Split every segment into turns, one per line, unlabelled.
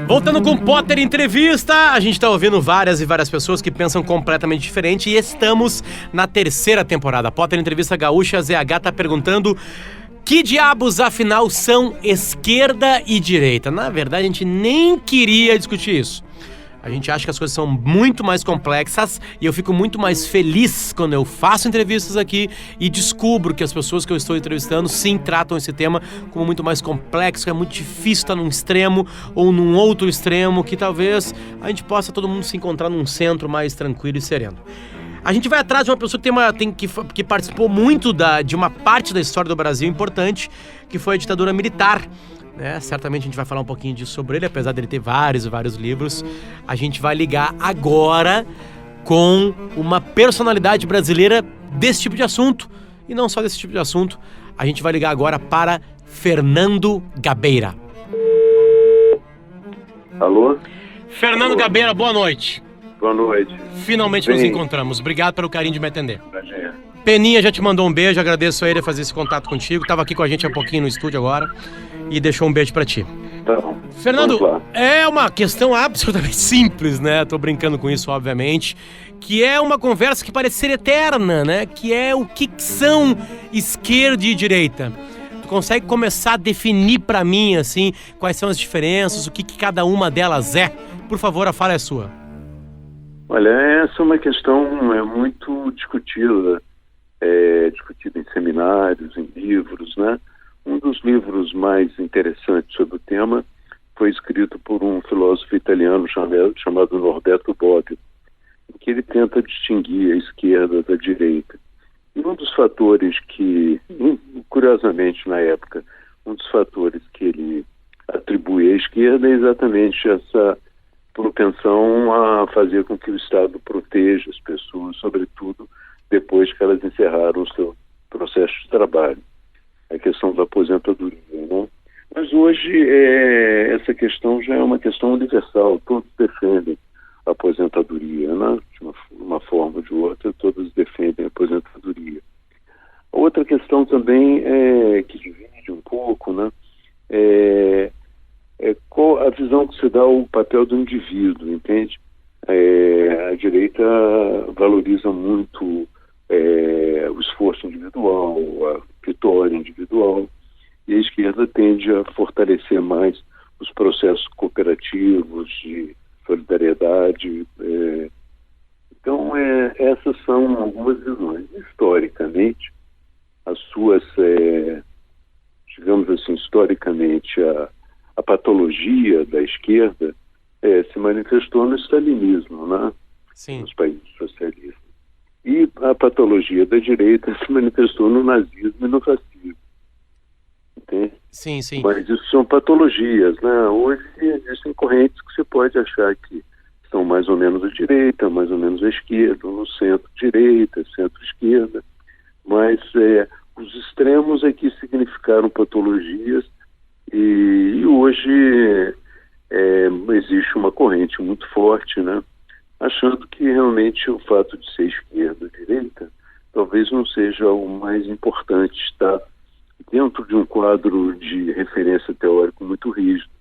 Voltando com o Potter Entrevista, a gente está ouvindo várias e várias pessoas que pensam completamente diferente e estamos na terceira temporada. Potter Entrevista Gaúcha, ZH tá perguntando: que diabos, afinal, são esquerda e direita? Na verdade, a gente nem queria discutir isso. A gente acha que as coisas são muito mais complexas e eu fico muito mais feliz quando eu faço entrevistas aqui e descubro que as pessoas que eu estou entrevistando sim tratam esse tema como muito mais complexo, que é muito difícil estar num extremo ou num outro extremo, que talvez a gente possa todo mundo se encontrar num centro mais tranquilo e sereno. A gente vai atrás de uma pessoa que participou muito de uma parte da história do Brasil importante, que foi a ditadura militar. Certamente a gente vai falar um pouquinho disso sobre ele, apesar dele ter vários e vários livros. A gente vai ligar agora com uma personalidade brasileira desse tipo de assunto. E não só desse tipo de assunto. A gente vai ligar agora para Fernando Gabeira.
Alô?
Fernando Gabeira, boa noite.
Boa noite.
Finalmente nos encontramos. Obrigado pelo carinho de me atender.
Prazer.
Peninha já te mandou um beijo, agradeço a ele a fazer esse contato contigo. Tava aqui com a gente há pouquinho no estúdio agora e deixou um beijo pra ti.
Tá bom.
Fernando, é uma questão absolutamente simples, né? Tô brincando com isso, obviamente. Que é uma conversa que parece ser eterna, né? Que é o que são esquerda e direita. Tu consegue começar a definir pra mim, assim, quais são as diferenças, o que cada uma delas é? Por favor, a fala é sua.
Olha, essa é uma questão muito discutida. Discutida em seminários, em livros, né? Um dos livros mais interessantes sobre o tema foi escrito por um filósofo italiano chamado Norberto Bobbio, em que ele tenta distinguir a esquerda da direita. E um dos fatores que, curiosamente na época, um dos fatores que ele atribui à esquerda é exatamente essa propensão a fazer com que o Estado proteja as pessoas, sobretudo depois que elas encerraram o seu processo de trabalho, a questão da aposentadoria, né? Mas hoje essa questão já é uma questão universal, todos defendem a aposentadoria, né? De uma forma ou de outra, todos defendem a aposentadoria. Outra questão também que divide um pouco, né? Qual a visão que se dá ao papel do indivíduo, entende? A direita valoriza muito o esforço individual, a vitória individual, e a esquerda tende a fortalecer mais os processos cooperativos de solidariedade. Então, essas são algumas visões. Historicamente, as suas, digamos assim, historicamente, a patologia da esquerda se manifestou no stalinismo, né?
Sim.
Nos países socialistas. E a patologia da direita se manifestou no nazismo e no fascismo. Entende?
Sim, sim.
Mas isso são patologias, né? Hoje existem correntes que você pode achar que são mais ou menos a direita, mais ou menos a esquerda, no centro-direita, centro-esquerda. Mas os extremos é que significaram patologias e hoje existe uma corrente muito forte, né? Achando que realmente o fato de ser esquerda ou direita talvez não seja o mais importante, está dentro de um quadro de referência teórico muito rígido.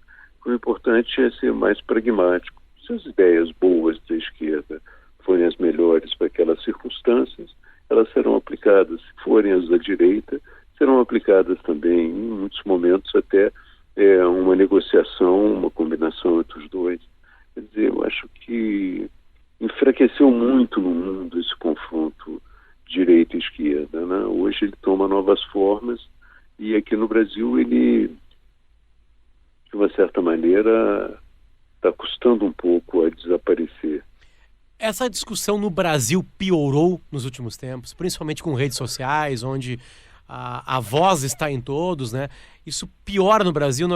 O importante é ser mais pragmático. Se as ideias boas da esquerda forem as melhores para aquelas circunstâncias, elas serão aplicadas. Se forem as da direita, serão aplicadas também, em muitos momentos, até uma negociação, uma combinação entre os dois. Quer dizer, eu acho que enfraqueceu muito no mundo esse confronto direita e esquerda, né? Hoje ele toma novas formas e aqui no Brasil ele, de uma certa maneira, está custando um pouco a desaparecer.
Essa discussão no Brasil piorou nos últimos tempos, principalmente com redes sociais, onde a voz está em todos, né? Isso piora no Brasil,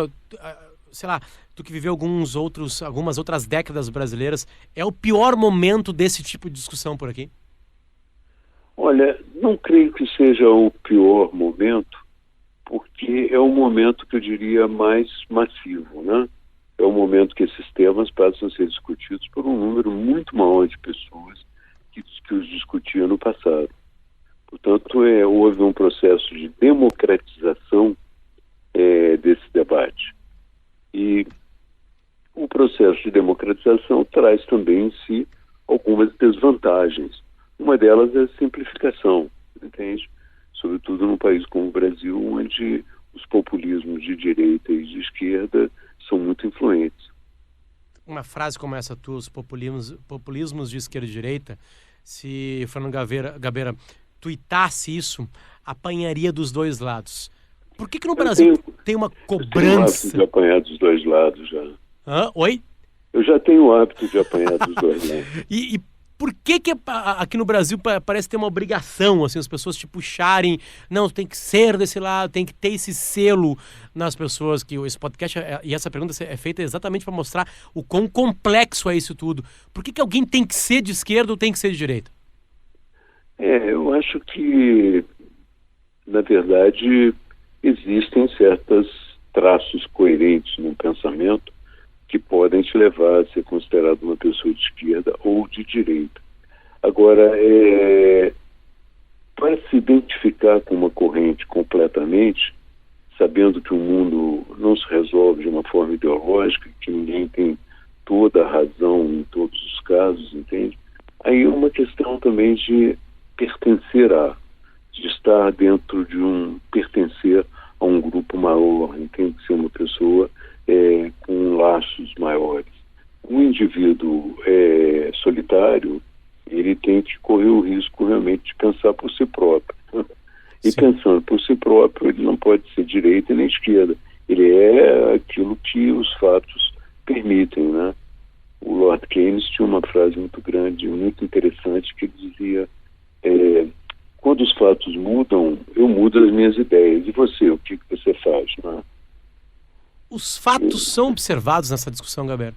sei lá, tu que viveu algumas outras décadas brasileiras, é o pior momento desse tipo de discussão por aqui?
Olha, não creio que seja o pior momento, porque é um momento que eu diria mais massivo, né? É um momento que esses temas passam a ser discutidos por um número muito maior de pessoas que os discutiam no passado. Portanto, houve um processo de democratização desse debate. processo de democratização traz também em si algumas desvantagens. Uma delas é a simplificação, entende? Sobretudo num país como o Brasil, onde os populismos de direita e de esquerda são muito influentes.
Uma frase como essa tua, os populismos de esquerda e direita, se Fernando Gabeira tuitasse isso, apanharia dos dois lados. Por que no Brasil tem uma cobrança?
Eu tenho o hábito de apanhar dos dois lados já.
Oi?
Eu já tenho o hábito de apanhar dos dois lados.
E por que aqui no Brasil parece ter uma obrigação, assim, as pessoas te puxarem, não, tem que ser desse lado, tem que ter esse selo nas pessoas, que esse podcast e essa pergunta é feita exatamente para mostrar o quão complexo é isso tudo. Por que alguém tem que ser de esquerda ou tem que ser de direita?
Eu acho que, na verdade, existem certos traços coerentes no pensamento que podem te levar a ser considerado uma pessoa de esquerda ou de direita. Agora, para se identificar com uma corrente completamente, sabendo que o mundo não se resolve de uma forma ideológica, que ninguém tem toda a razão em todos os casos, entende? Aí é uma questão também de pertencer de estar dentro pertencer a um grupo maior, tem que ser uma pessoa com laços maiores. Um indivíduo solitário, ele tem que correr o risco realmente de pensar por si próprio. E
Sim.
Pensando por si próprio, ele não pode ser direita nem esquerda. Ele é aquilo que os fatos permitem, né? O Lord Keynes tinha uma frase muito grande, muito interessante, que dizia: quando os fatos mudam, eu mudo as minhas ideias. E você, o que você faz, né?
Os fatos são observados nessa discussão, Gabeira?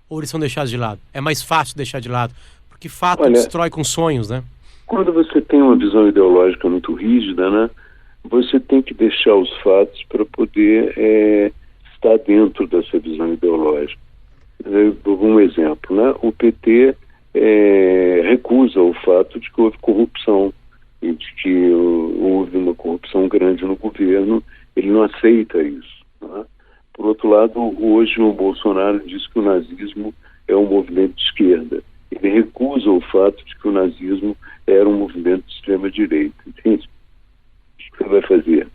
Ou eles são deixados de lado? É mais fácil deixar de lado, porque fato destrói com sonhos, né?
Quando você tem uma visão ideológica muito rígida, né, você tem que deixar os fatos para poder estar dentro dessa visão ideológica. Um exemplo, né? O PT recusa o fato de que houve corrupção e de que houve uma corrupção grande no governo. Ele não aceita isso, né? Por outro lado, hoje o Bolsonaro diz que o nazismo é um movimento de esquerda. Ele recusa o fato de que o nazismo era um movimento de extrema-direita. Entende? O que você vai fazer?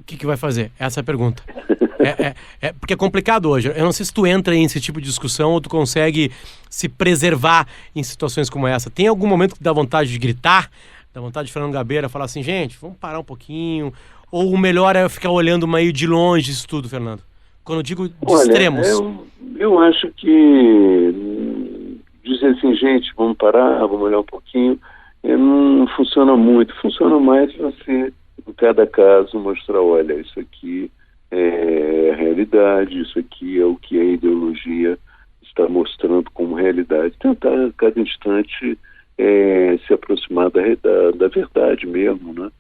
O que vai fazer? Essa é a pergunta. Porque é complicado hoje. Eu não sei se tu entra em esse tipo de discussão ou tu consegue se preservar em situações como essa. Tem algum momento que dá vontade de gritar? Dá vontade de Fernando Gabeira falar assim, gente, vamos parar um pouquinho? Ou o melhor é ficar olhando meio de longe isso tudo, Fernando? Quando eu digo de extremos.
Eu acho que dizer assim, gente, vamos parar, vamos olhar um pouquinho, não funciona muito. Funciona mais você, em cada caso, mostrar, olha, isso aqui é a realidade, isso aqui é o que a ideologia está mostrando como realidade. Tentar, a cada instante, se aproximar da verdade mesmo, né?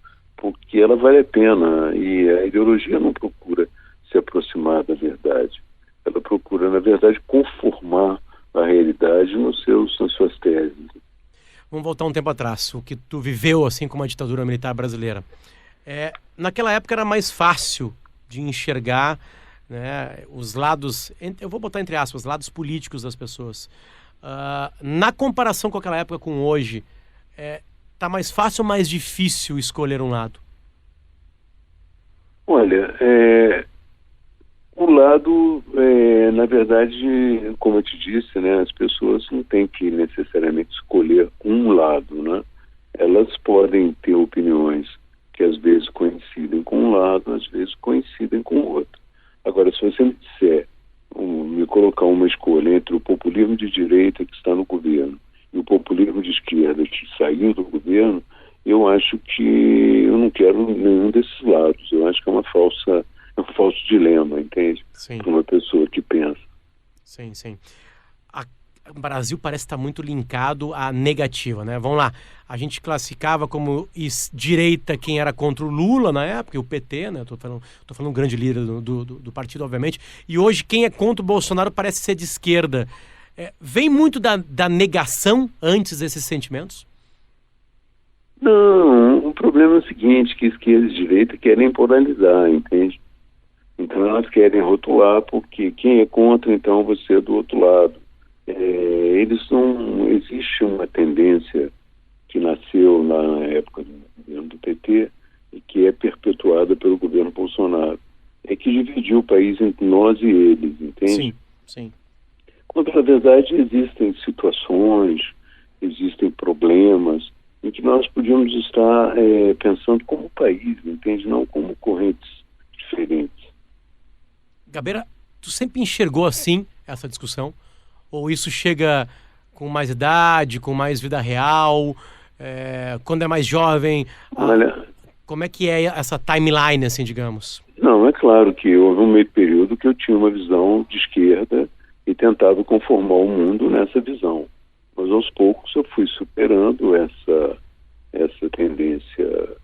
Porque ela vale a pena, e a ideologia não procura se aproximar da verdade. Ela procura, na verdade, conformar a realidade nas suas teses.
Vamos voltar um tempo atrás, o que tu viveu assim como a ditadura militar brasileira. Naquela época era mais fácil de enxergar, né, os lados, eu vou botar entre aspas, lados políticos das pessoas. Na comparação com aquela época com hoje, tá mais fácil ou mais difícil escolher um lado?
Olha, o lado, na verdade, como eu te disse, né, as pessoas não têm que necessariamente escolher um lado, né? Elas podem ter opiniões que às vezes coincidem com um lado, às vezes coincidem com o outro. Agora, se você me disser, me colocar uma escolha entre o populismo de direita que está no governo e o populismo de esquerda que saiu do governo, eu acho que eu não quero nenhum desses lados. Eu acho que é um falso dilema, entende? Para uma pessoa que pensa.
Sim, sim. O Brasil parece estar muito linkado à negativa, né? Vamos lá, a gente classificava como direita quem era contra o Lula na época, e o PT, né? Tô falando um grande líder do partido, obviamente. E hoje quem é contra o Bolsonaro parece ser de esquerda. Vem muito da negação antes desses sentimentos?
Não, o problema é o seguinte, que esquerda e direita querem polarizar, entende? Então mas querem rotular porque quem é contra, então você é do outro lado. Existe uma tendência que nasceu na época do governo do PT e que é perpetuada pelo governo Bolsonaro, é que dividiu o país entre nós e eles, entende?
Sim, sim.
Quando, na verdade, existem situações, existem problemas em que nós podíamos estar pensando como país, entende? Não como correntes diferentes.
Gabeira, tu sempre enxergou assim essa discussão? Ou isso chega com mais idade, com mais vida real, quando é mais jovem?
Olha,
como é que é essa timeline, assim, digamos?
Não, é claro que houve um meio período que eu tinha uma visão de esquerda e tentava conformar o mundo nessa visão. Mas aos poucos eu fui superando essa tendência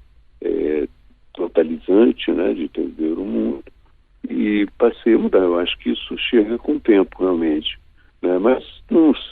totalizante, né, de entender o mundo, e passei a mudar. Eu acho que isso chega com o tempo, realmente, né? Mas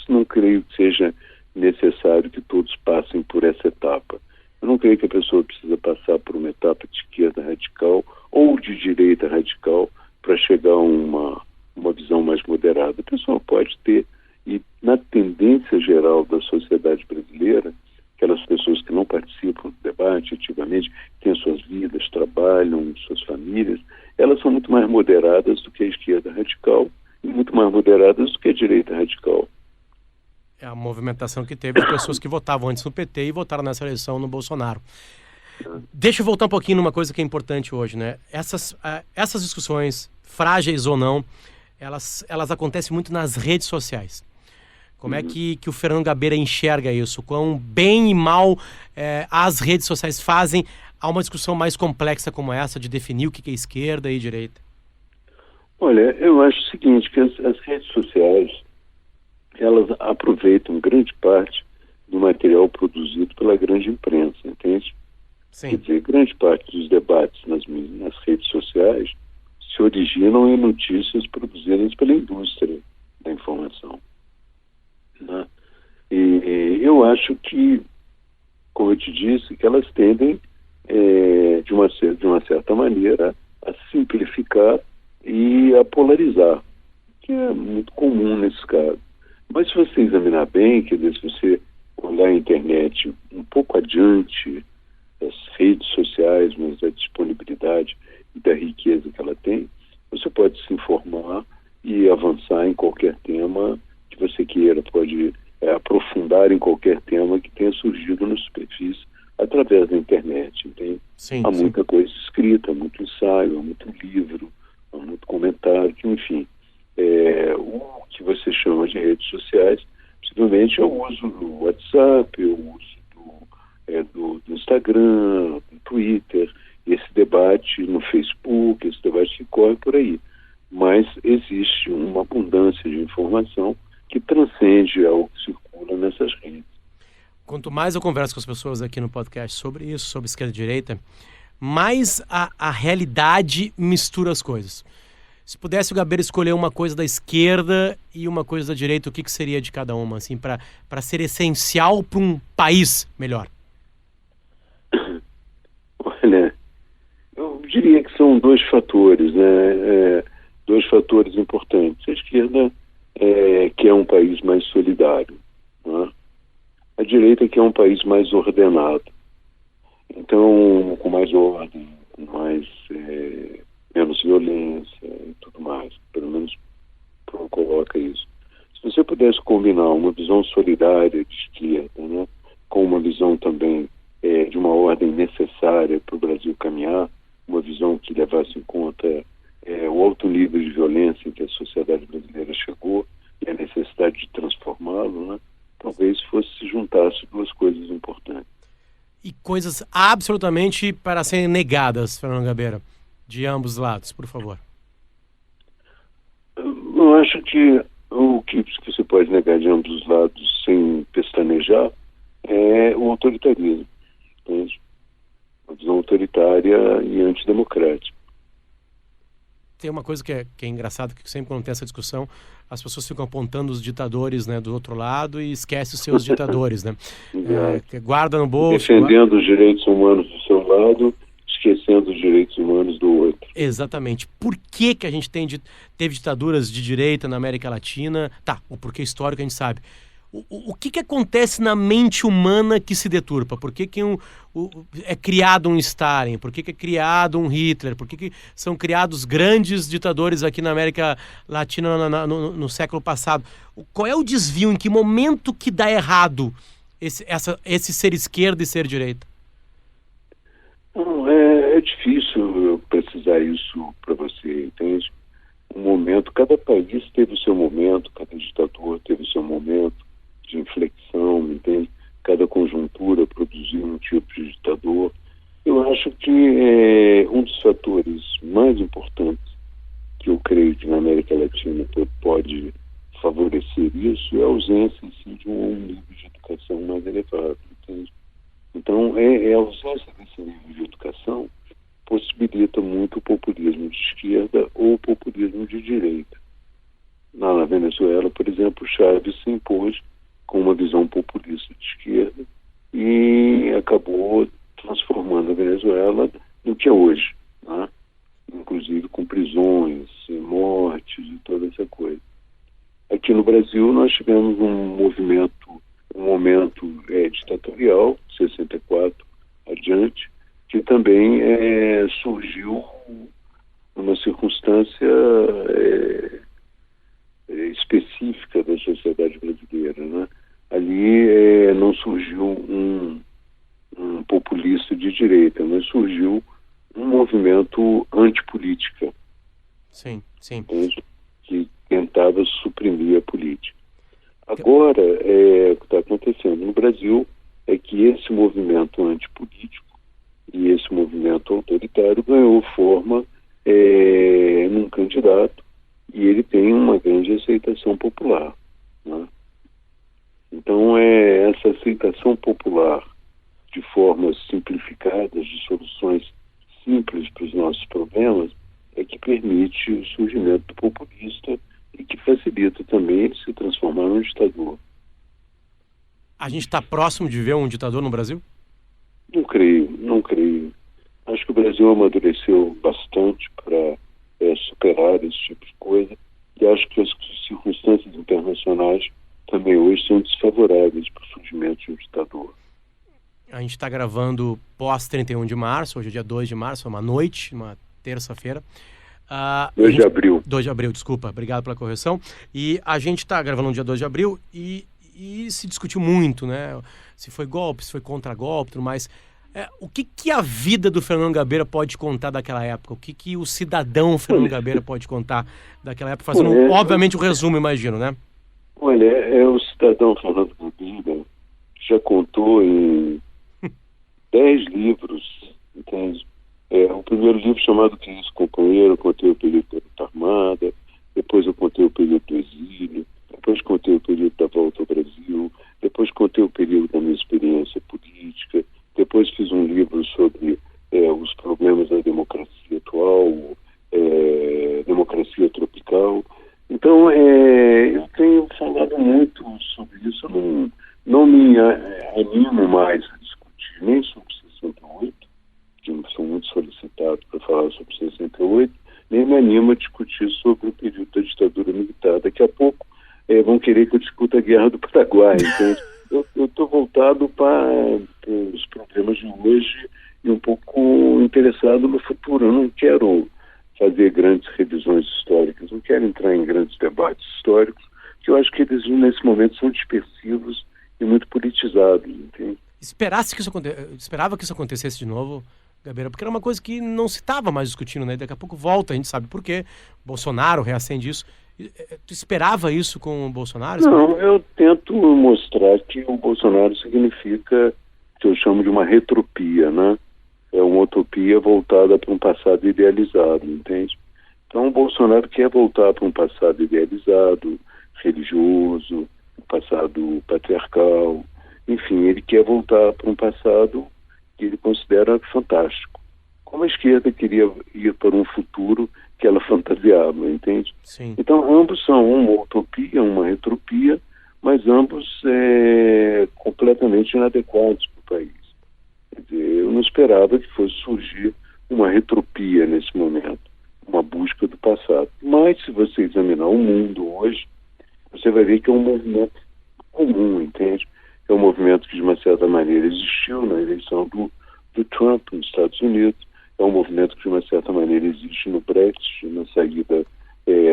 não creio que seja necessário que todos passem por essa etapa. Eu não creio que a pessoa precisa passar por uma etapa de esquerda radical ou de direita radical para chegar a uma visão mais moderada. A pessoa pode ter, e na tendência geral da sociedade brasileira, aquelas pessoas que não participam do debate ativamente, têm suas vidas, trabalham, suas famílias, elas são muito mais moderadas do que a esquerda radical e muito mais moderadas do que a direita radical.
É a movimentação que teve de pessoas que votavam antes no PT e votaram nessa eleição no Bolsonaro. Deixa eu voltar um pouquinho numa coisa que é importante hoje, né? Essas discussões, frágeis ou não, elas acontecem muito nas redes sociais. Como é que o Fernando Gabeira enxerga isso? Quão bem e mal as redes sociais fazem a uma discussão mais complexa como essa, de definir o que é esquerda e direita?
Olha, eu acho o seguinte, que as redes sociais, elas aproveitam grande parte do material produzido pela grande imprensa, entende?
Sim.
Quer dizer, grande parte dos debates nas redes sociais se originam em notícias produzidas pela indústria da informação, né? E eu acho que, como eu te disse, que elas tendem, de uma certa maneira, a simplificar e a polarizar, que é muito comum nesse caso. Mas se você examinar bem, quer dizer, se você olhar a internet um pouco adiante das redes sociais, mas da disponibilidade e da riqueza que ela tem, você pode se informar e avançar em qualquer tema que você queira, pode aprofundar em qualquer tema que tenha surgido na superfície através da internet, entende?
Sim,
há muita coisa escrita, há muito ensaio, há muito livro, há muito comentário, enfim. O que você chama de redes sociais, possivelmente é o uso do WhatsApp, o uso do Instagram, do Twitter, esse debate no Facebook, esse debate que corre por aí. Mas existe uma abundância de informação que transcende ao que circula nessas redes.
Quanto mais eu converso com as pessoas aqui no podcast sobre isso, sobre esquerda e direita, mais a realidade mistura as coisas. Se pudesse o Gabeira escolher uma coisa da esquerda e uma coisa da direita, o que seria de cada uma, assim, para ser essencial para um país melhor?
Olha, eu diria que são dois fatores, né? Dois fatores importantes. A esquerda quer um país mais solidário, né? A direita quer um país mais ordenado. Então, com mais ordem, com mais menos violência e tudo mais. Pelo menos coloca isso. Se você pudesse combinar uma visão solidária de esquerda, né, com uma visão também de uma ordem necessária para o Brasil caminhar, uma visão que levasse em conta o alto nível de violência em que a sociedade brasileira chegou e a necessidade de transformá-lo, né, talvez se juntasse duas coisas importantes.
E coisas absolutamente para serem negadas, Fernando Gabeira, de ambos os lados, por favor.
Eu acho que o que você pode negar de ambos os lados sem pestanejar é o autoritarismo, entende? Uma visão autoritária e antidemocrática.
Tem uma coisa que é engraçada, que sempre quando tem essa discussão, as pessoas ficam apontando os ditadores, né, do outro lado e esquecem os seus ditadores, né? Guarda no bolso.
Defendendo os direitos humanos do seu lado, esquecendo os direitos humanos do outro.
Exatamente. Por que que a gente teve ditaduras de direita na América Latina? Tá, o porquê histórico a gente sabe. O que acontece na mente humana que se deturpa? Por que é criado um Stalin? Por que é criado um Hitler? Por que são criados grandes ditadores aqui na América Latina no século passado? Qual é o desvio? Em que momento que dá errado esse ser esquerda e ser direita?
Não, é difícil eu precisar isso para você, entende? Um momento, cada país teve o seu momento, cada ditador teve o seu momento de inflexão, entende? Cada conjuntura produziu um tipo de ditador. Eu acho que um dos fatores mais importantes que eu creio que na América Latina pode favorecer isso é a ausência em si de um nível de educação mais elevado, entende? Então, a ausência desse nível de educação possibilita muito o populismo de esquerda ou o populismo de direita. Na Venezuela, por exemplo, Chávez se impôs com uma visão populista de esquerda e acabou transformando a Venezuela no que é hoje, né? Inclusive com prisões, mortes e toda essa coisa. Aqui no Brasil nós tivemos um momento ditatorial, 64 adiante, que também surgiu numa circunstância específica da sociedade brasileira, né? Ali não surgiu um populista de direita, mas surgiu um movimento antipolítica.
Sim, sim.
Que tentava suprimir a política. Agora, o que está acontecendo no Brasil é que esse movimento antipolítico e esse movimento autoritário ganhou forma num candidato e ele tem uma grande aceitação popular, né? Então, essa aceitação popular de formas simplificadas, de soluções simples para os nossos problemas, é que permite o surgimento do populista e que facilita também ele se transformar num ditador.
A gente está próximo de ver um ditador no Brasil?
Não creio. Acho que o Brasil amadureceu bastante para superar esse tipo de coisa e acho que as circunstâncias internacionais também hoje são desfavoráveis para o surgimento de um ditador.
A gente está gravando pós 31 de março, hoje é dia 2 de março, uma noite, uma terça-feira.
2 de abril.
2 de abril, desculpa, obrigado pela correção. E a gente está gravando no dia 2 de abril e se discutiu muito, né? Se foi golpe, se foi contra-golpe, tudo mais. O que a vida do Fernando Gabeira pode contar daquela época? O que o cidadão Fernando Gabeira pode contar daquela época? Fazendo, obviamente, um resumo, imagino, né?
Olha, o cidadão Fernando Gabeira já contou em 10 livros, entende? O primeiro livro chamado Que Isso, Companheiro, eu contei o período da luta armada, depois eu contei o período do exílio, depois contei o período da volta ao Brasil, depois contei o período da minha experiência política, depois fiz um livro sobre os problemas da democracia atual, democracia tropical. Então, eu tenho falado muito sobre isso, eu não me animo mais a discutir nem sobre 68, que sou muito solicitado para falar sobre 68, nem me animo a discutir sobre o período da ditadura militar. Daqui a pouco vão querer que eu discuta a Guerra do Paraguai. Então, eu estou voltado para os problemas de hoje e um pouco interessado no futuro. Eu não quero fazer grandes revisões históricas, não quero entrar em grandes debates históricos, que eu acho que eles, nesse momento, são dispersivos e muito politizados, entende?
Esperava que isso acontecesse de novo, Gabeira, porque era uma coisa que não se estava mais discutindo, né? Daqui a pouco volta, a gente sabe por quê. Bolsonaro reacende isso. Tu esperava isso com o Bolsonaro?
Não, eu tento mostrar que o Bolsonaro significa o que eu chamo de uma retropia, né? É uma utopia voltada para um passado idealizado, entende? Então o Bolsonaro quer voltar para um passado idealizado, religioso, um passado patriarcal, enfim, ele quer voltar para um passado que ele considera fantástico. Como a esquerda queria ir para um futuro que ela fantasiava, entende?
Sim.
Então ambos são uma utopia, uma retropia, mas ambos completamente inadequados para o país. Quer dizer, eu não esperava que fosse surgir uma retropia nesse momento, uma busca do passado. Mas, se você examinar o mundo hoje, você vai ver que é um movimento comum, entende? É um movimento que, de uma certa maneira, existiu na eleição do Trump nos Estados Unidos, é um movimento que, de uma certa maneira, existe no Brexit, na saída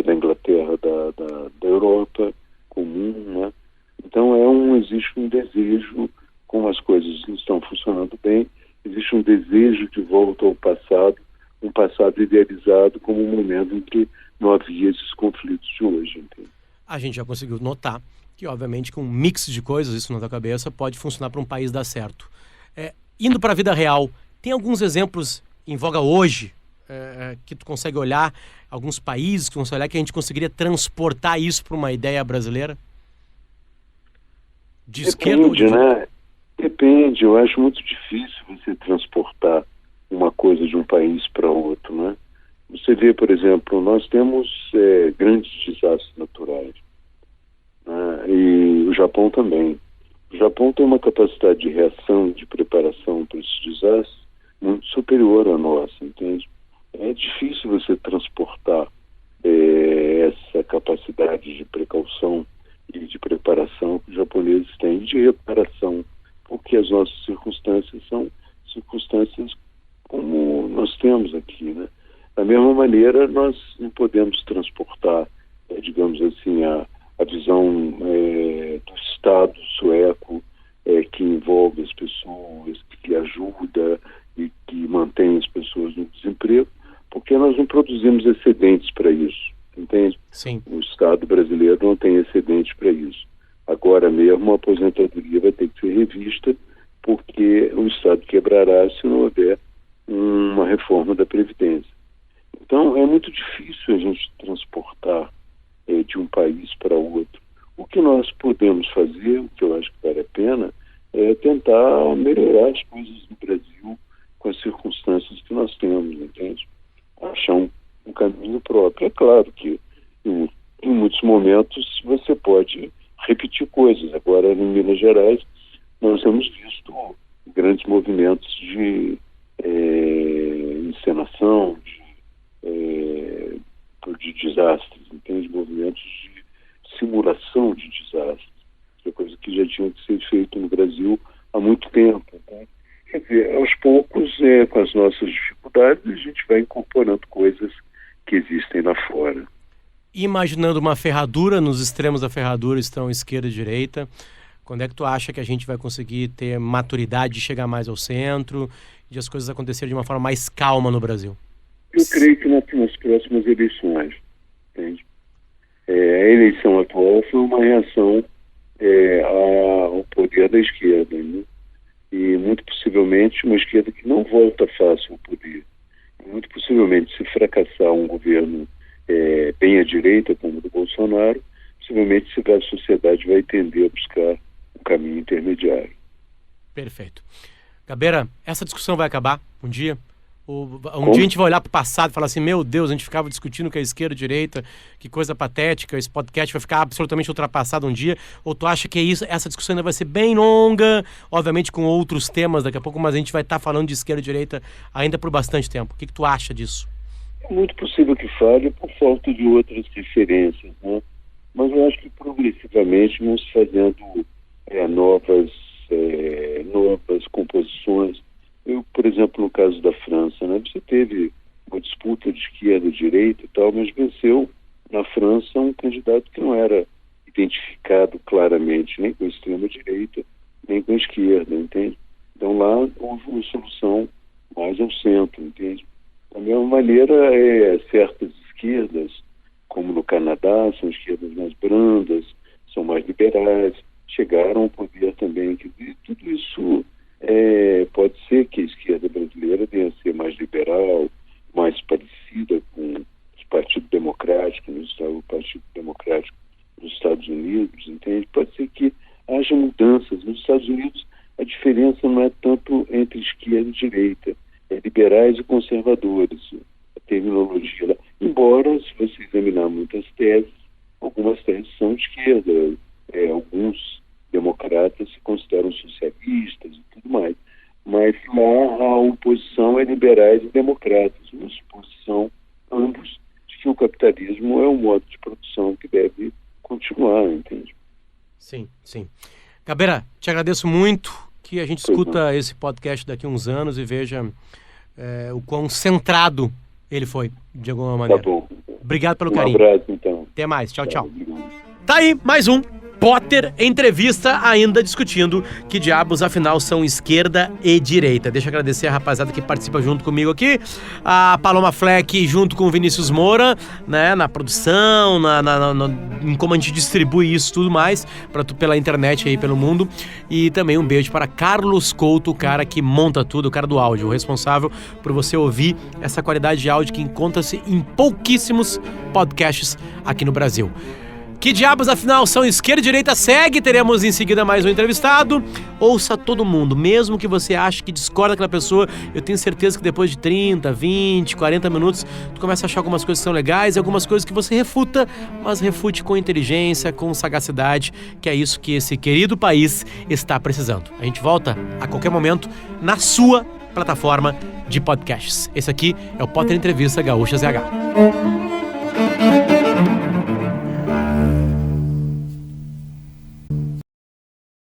da Inglaterra da Europa, comum, né? Então, existe um desejo, como as coisas não estão funcionando bem, existe um desejo de volta ao passado, um passado idealizado como um momento em que não havia esses conflitos de hoje, entende?
A gente já conseguiu notar que, obviamente, com um mix de coisas, isso na tua cabeça, pode funcionar para um país dar certo. Indo para a vida real, tem alguns exemplos em voga hoje que tu consegue olhar, alguns países que tu consegue olhar que a gente conseguiria transportar isso para uma ideia brasileira? De esquerda ou de direita?
Né? Depende, eu acho muito difícil você transportar uma coisa de um país para outro, né? Você vê, por exemplo, nós temos grandes desastres naturais, né? E o Japão também. O Japão tem uma capacidade de reação, de preparação para esses desastres muito superior à nossa, entende? É difícil você transportar essa capacidade de precaução e de preparação que os japoneses têm, de reparação, porque as nossas circunstâncias são circunstâncias como nós temos aqui, né? Da mesma maneira, nós não podemos transportar, digamos assim, a visão do Estado sueco, que envolve as pessoas, que ajuda e que mantém as pessoas no desemprego, porque nós não produzimos excedentes para isso, entende?
Sim.
O Estado brasileiro não tem excedentes para isso. Agora mesmo a aposentadoria vai ter que ser revista, porque o Estado quebrará se não houver uma reforma da Previdência. Então é muito difícil a gente transportar de um país para outro. O que nós podemos fazer, o que eu acho que vale a pena, é tentar melhorar as coisas no Brasil com as circunstâncias que nós temos, entende? Achar um caminho próprio. É claro que em muitos momentos você pode repetir coisas. Agora, em Minas Gerais, nós temos visto grandes movimentos de encenação, de desastres, entende? Movimentos de simulação de desastres, que é coisa que já tinha que ser feito no Brasil há muito tempo. Então, quer dizer, aos poucos, com as nossas dificuldades, a gente vai incorporando coisas que existem lá fora.
Imaginando uma ferradura, nos extremos da ferradura estão esquerda e direita, quando é que tu acha que a gente vai conseguir ter maturidade de chegar mais ao centro, de as coisas acontecerem de uma forma mais calma no Brasil?
Eu creio que nas próximas eleições, entende? A eleição atual foi uma reação ao poder da esquerda, né? E muito possivelmente uma esquerda que não volta fácil ao poder. Muito possivelmente, se fracassar um governo bem à direita, como o do Bolsonaro, possivelmente a sociedade vai tender a buscar um caminho intermediário.
Perfeito. Gabeira, essa discussão vai acabar um dia? Dia a gente vai olhar para o passado e falar assim, meu Deus, a gente ficava discutindo que a esquerda e a direita, que coisa patética, esse podcast vai ficar absolutamente ultrapassado um dia, ou tu acha que essa discussão ainda vai ser bem longa, obviamente com outros temas daqui a pouco, mas a gente vai estar falando de esquerda e direita ainda por bastante tempo. O que tu acha disso?
É muito possível que fale por falta de outras referências, né? Mas eu acho que progressivamente vão se fazendo novas composições. Eu, por exemplo, no caso da França, né, você teve uma disputa de esquerda e direita e tal, mas venceu na França um candidato que não era identificado claramente nem com a extrema-direita, nem com a esquerda, entende? Então lá houve uma solução mais ao centro, entende? Da mesma maneira, certas esquerdas, como no Canadá, são esquerdas mais brandas, são mais liberais, chegaram ao poder também. E tudo isso pode ser que a esquerda brasileira venha a ser mais liberal, mais parecida com o Partido Democrático, o Partido Democrático nos Estados Unidos, entende? Pode ser que haja mudanças. Nos Estados Unidos, a diferença não é tanto entre esquerda e direita, é liberais e conservadores, a terminologia lá. Embora, se você examinar muitas teses, algumas teses são de esquerda, alguns democratas se consideram socialistas e tudo mais, mas lá a oposição é liberais e democratas, uma suposição, ambos, de que o capitalismo é um modo de produção que deve continuar, entende?
Sim, sim. Gabeira, te agradeço muito, que a gente escuta esse podcast daqui a uns anos e veja o quão centrado ele foi, de alguma maneira.
Tá bom.
Obrigado pelo carinho.
Um abraço, então.
Até mais. Tchau, tchau.
Obrigado.
Tá aí, mais um Potter Entrevista, ainda discutindo que diabos, afinal, são esquerda e direita. Deixa eu agradecer a rapaziada que participa junto comigo aqui. A Paloma Fleck junto com o Vinícius Moura, né, na produção, em como a gente distribui isso e tudo mais, pela internet aí, pelo mundo. E também um beijo para Carlos Couto, o cara que monta tudo, o cara do áudio, o responsável por você ouvir essa qualidade de áudio que encontra-se em pouquíssimos podcasts aqui no Brasil. Que diabos, afinal, são esquerda e direita? Segue, teremos em seguida mais um entrevistado. Ouça todo mundo, mesmo que você ache que discorda daquela pessoa, eu tenho certeza que depois de 30, 20, 40 minutos, tu começa a achar algumas coisas que são legais e algumas coisas que você refuta, mas refute com inteligência, com sagacidade, que é isso que esse querido país está precisando. A gente volta a qualquer momento na sua plataforma de podcasts. Esse aqui é o Potter Entrevista Gaúcha ZH.